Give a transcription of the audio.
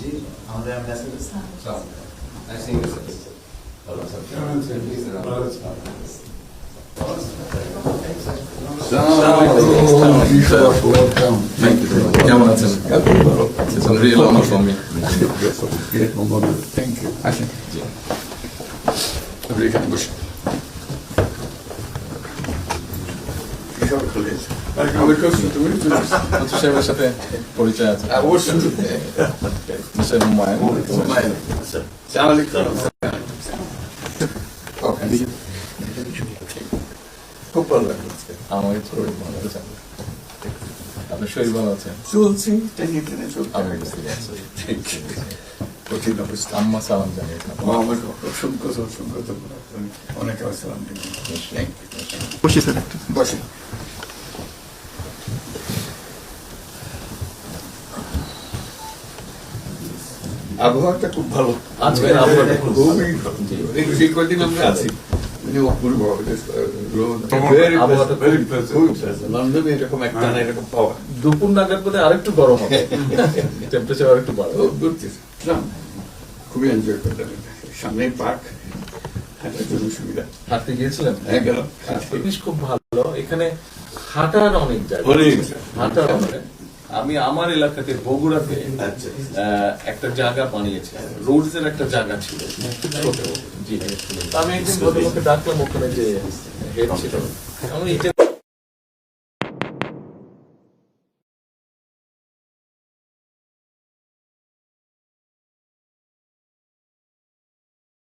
জি আমাদের ambassador sir nice to meet you ভালো sir কেমন আছেন? It's a real honor for me. Thank you. আসেন। আপনি এখানে বসুন। কিশোর কলেজ। আমাদের কাছে তুমি মন্ত্রী সাহেবের সাথে পরিচয় আছে। অবশ্যই। মিস্টার হুমায়ুন। সালাম আলাইকুম। খুব ভালো লাগলো। আমাকে শরীর ভালো আছে। আপনার শরীর ভালো আছে? চলছি টেনে টেনে চলছে। আমি বুঝতে পারছি। কঠিন অবস্থা। আম্মা সালাম জানিয়েছেন। আমার অসংখ্য অনেক আসসালাম। বসি স্যার একটু। বসে আবহাওয়াটা খুব ভালো। আজকে আবহাওয়াটা খুব ভালো। খুবই ভালো। এই কদিন আমরা আছি অপূর্ব আবহাওয়াটা লন্ডনে এরকম একটা এরকম পাওয়া দুপুর নাগাদ বোধহয় আরেকটু গরম হবে, টেম্পারেচার আরেকটু বাড়বে। খুবই এনজয় করলাম। সামনে পার্ক, হাঁটার জন্য সুবিধা। হাঁটতে গিয়েছিলেন? হ্যাঁ গেলাম। জিনিস খুব ভালো, এখানে হাঁটার অনেক জায়গা, হাঁটার অনেক। আমি আমার এলাকাতে বগুড়াতে একটা জায়গা বানিয়েছি, রোডস এর একটা জায়গা ছিল ছোট। জি, আমি একদিন ভদ্রলোককে ডাকলাম, ওখানে যে হেড ছিল, আমি এটা